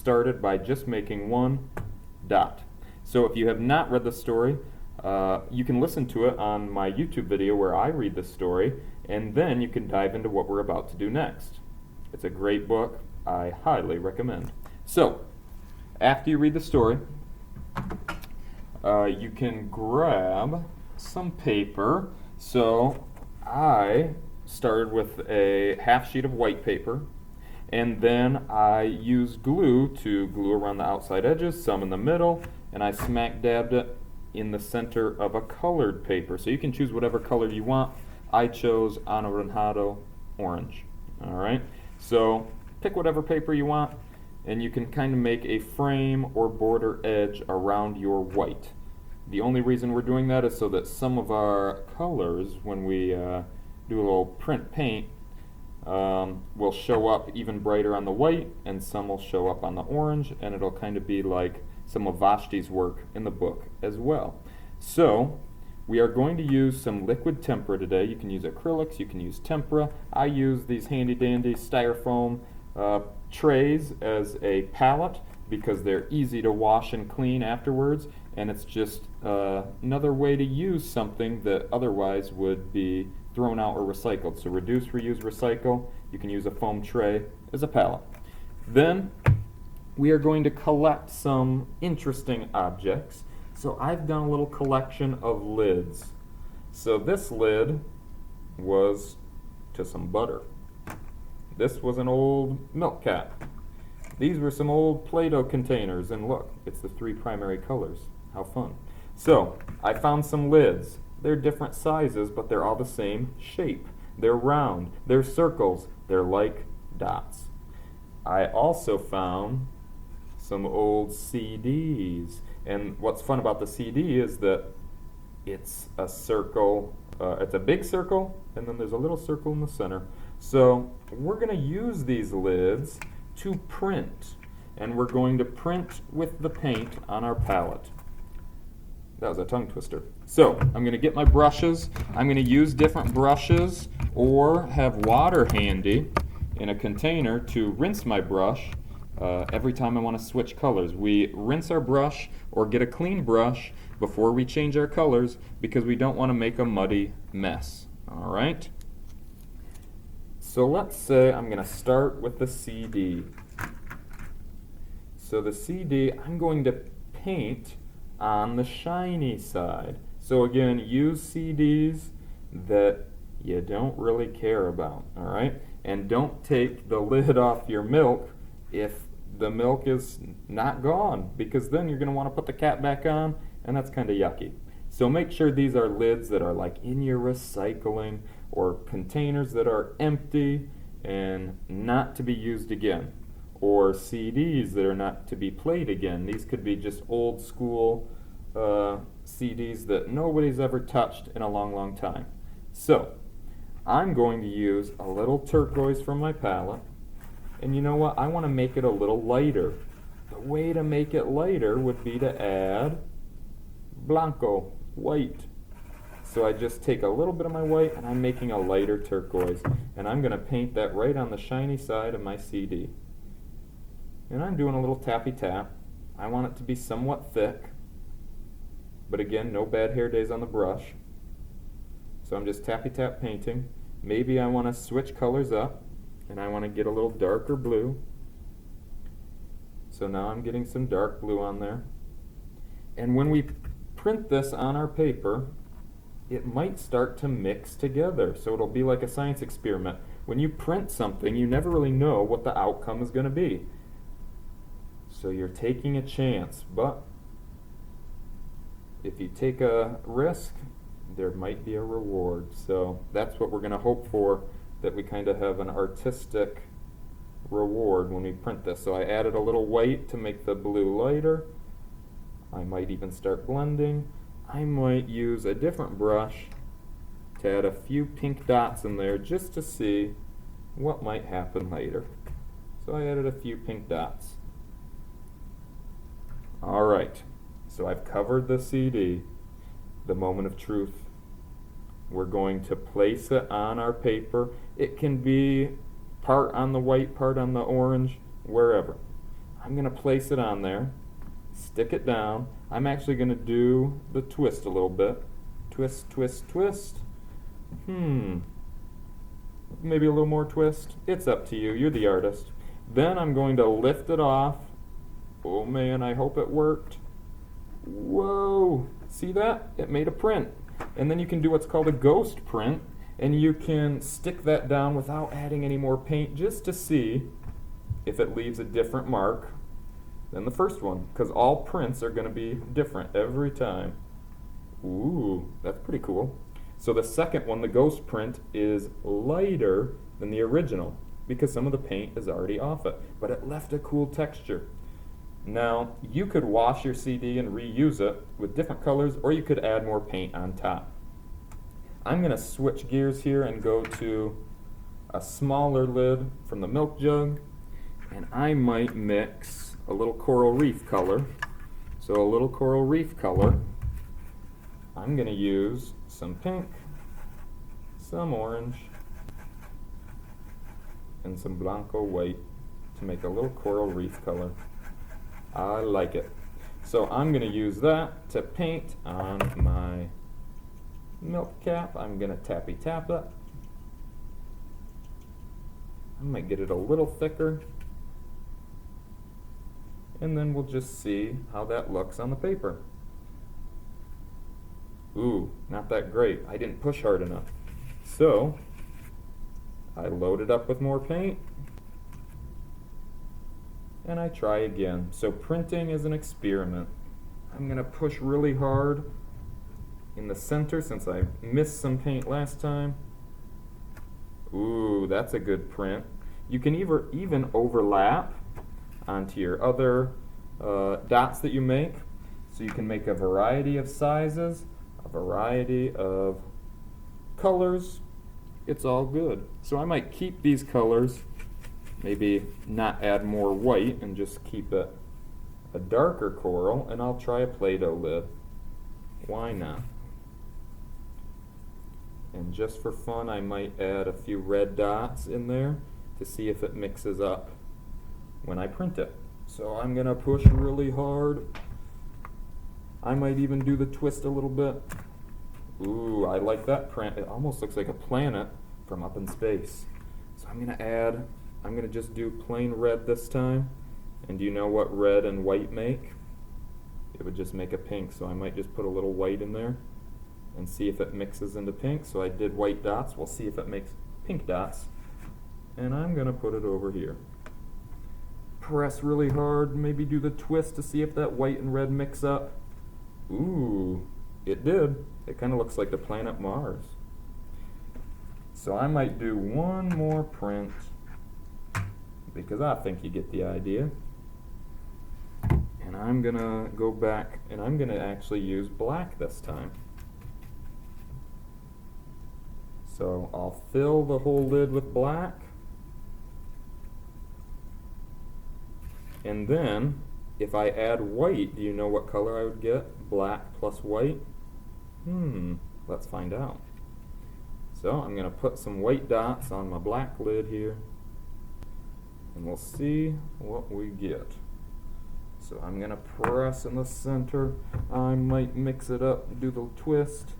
started by just making one dot. So if you have not read the story, you can listen to it on my YouTube video where I read the story, and then you can dive into what we're about to do next. It's a great book. I highly recommend. So, after you read the story, you can grab some paper. So, I started with a half sheet of white paper, and then I used glue to glue around the outside edges, some in the middle, and I smack dabbed it in the center of a colored paper. So you can choose whatever color you want. I chose anaranjado orange. Alright, so pick whatever paper you want, and you can kind of make a frame or border edge around your white. The only reason we're doing that is so that some of our colors, when we do a little print paint, will show up even brighter on the white, and some will show up on the orange, and it'll kind of be like some of Vashti's work in the book as well. So we are going to use some liquid tempera today. You can use acrylics, you can use tempera. I use these handy dandy styrofoam trays as a palette because they're easy to wash and clean afterwards, and it's just another way to use something that otherwise would be thrown out or recycled. So reduce, reuse, recycle. You can use a foam tray as a palette. Then we are going to collect some interesting objects. So I've done a little collection of lids. So this lid was to some butter. This was an old milk cap. These were some old Play-Doh containers, and look, it's the three primary colors. How fun. So I found some lids. They're different sizes, but they're all the same shape. They're round, they're circles, they're like dots. I also found some old CDs. And what's fun about the CD is that it's a circle, it's a big circle, and then there's a little circle in the center. So we're going to use these lids to print, and we're going to print with the paint on our palette. That was a tongue twister. So I'm going to get my brushes. I'm going to use different brushes or have water handy in a container to rinse my brush. Every time I want to switch colors, we rinse our brush or get a clean brush before we change our colors because we don't want to make a muddy mess. All right? So let's say I'm going to start with the CD. So the CD, I'm going to paint on the shiny side. So again, use CDs that you don't really care about. All right? And don't take the lid off your milk if the milk is not gone, because then you're going to want to put the cap back on, and that's kind of yucky. So make sure these are lids that are like in your recycling or containers that are empty and not to be used again, or CDs that are not to be played again. These could be just old school CDs that nobody's ever touched in a long, long time. So I'm going to use a little turquoise from my palette. And you know what? I want to make it a little lighter. The way to make it lighter would be to add blanco, white. So I just take a little bit of my white and I'm making a lighter turquoise. And I'm going to paint that right on the shiny side of my CD. And I'm doing a little tappy tap. I want it to be somewhat thick. But again, no bad hair days on the brush. So I'm just tappy tap painting. Maybe I want to switch colors up, and I want to get a little darker blue. So now I'm getting some dark blue on there. And when we print this on our paper, it might start to mix together. So it'll be like a science experiment. When you print something, you never really know what the outcome is going to be. So you're taking a chance, but if you take a risk, there might be a reward. So that's what we're going to hope for, that we kind of have an artistic reward when we print this. So I added a little white to make the blue lighter. I might even start blending. I might use a different brush to add a few pink dots in there just to see what might happen later. So I added a few pink dots. Alright, so I've covered the CD, the moment of truth. We're going to place it on our paper. It can be part on the white, part on the orange, wherever. I'm going to place it on there, stick it down. I'm actually going to do the twist a little bit. Twist, twist, twist. Maybe a little more twist. It's up to you. You're the artist. Then I'm going to lift it off. Oh man, I hope it worked. Whoa! See that? It made a print. And then you can do what's called a ghost print, and you can stick that down without adding any more paint just to see if it leaves a different mark than the first one, because all prints are going to be different every time. Ooh, that's pretty cool. So the second one, the ghost print, is lighter than the original because some of the paint is already off it, but it left a cool texture. Now, you could wash your CD and reuse it with different colors, or you could add more paint on top. I'm going to switch gears here and go to a smaller lid from the milk jug, and I might mix a little coral reef color. So a little coral reef color. I'm going to use some pink, some orange, and some Blanco white to make a little coral reef color. I like it. So I'm going to use that to paint on my milk cap. I'm going to tappy tap it. I might get it a little thicker. And then we'll just see how that looks on the paper. Ooh, not that great. I didn't push hard enough. So, I load it up with more paint. And I try again. So printing is an experiment. I'm going to push really hard in the center since I missed some paint last time. Ooh, that's a good print. You can even overlap onto your other dots that you make. So you can make a variety of sizes, a variety of colors. It's all good. So I might keep these colors, maybe not add more white and just keep it a darker coral, and I'll try a Play-Doh lid. Why not? And just for fun, I might add a few red dots in there to see if it mixes up when I print it. So I'm going to push really hard. I might even do the twist a little bit. Ooh, I like that print. It almost looks like a planet from up in space. So I'm going to just do plain red this time. And do you know what red and white make? It would just make a pink, so I might just put a little white in there and see if it mixes into pink. So I did white dots. We'll see if it makes pink dots. And I'm going to put it over here. Press really hard, maybe do the twist to see if that white and red mix up. Ooh, it did. It kind of looks like the planet Mars. So I might do one more print because I think you get the idea. And I'm going to go back and I'm going to actually use black this time. So I'll fill the whole lid with black. And then, if I add white, do you know what color I would get? Black plus white? Let's find out. So I'm going to put some white dots on my black lid here, and we'll see what we get. So I'm going to press in the center. I might mix it up and do the twist.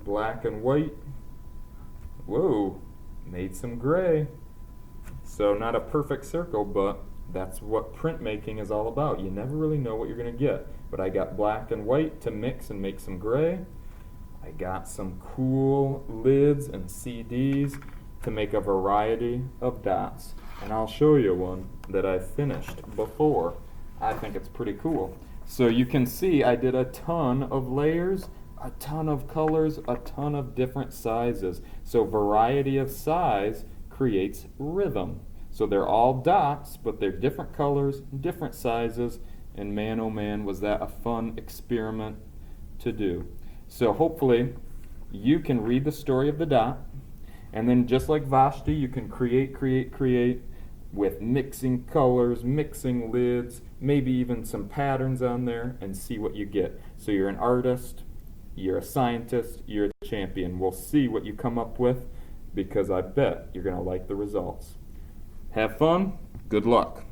Black and white. Whoa, made some gray. So not a perfect circle, but that's what printmaking is all about. You never really know what you're going to get. But I got black and white to mix and make some gray. I got some cool lids and CDs to make a variety of dots. And I'll show you one that I finished before. I think it's pretty cool. So you can see I did a ton of layers, a ton of colors, a ton of different sizes. So variety of size creates rhythm. So they're all dots, but they're different colors, different sizes, and man oh man was that a fun experiment to do. So hopefully you can read the story of the dot, and then just like Vashti, you can create with mixing colors, mixing lids, maybe even some patterns on there, and see what you get. So you're an artist, you're a scientist, you're a champion. We'll see what you come up with, because I bet you're going to like the results. Have fun. Good luck.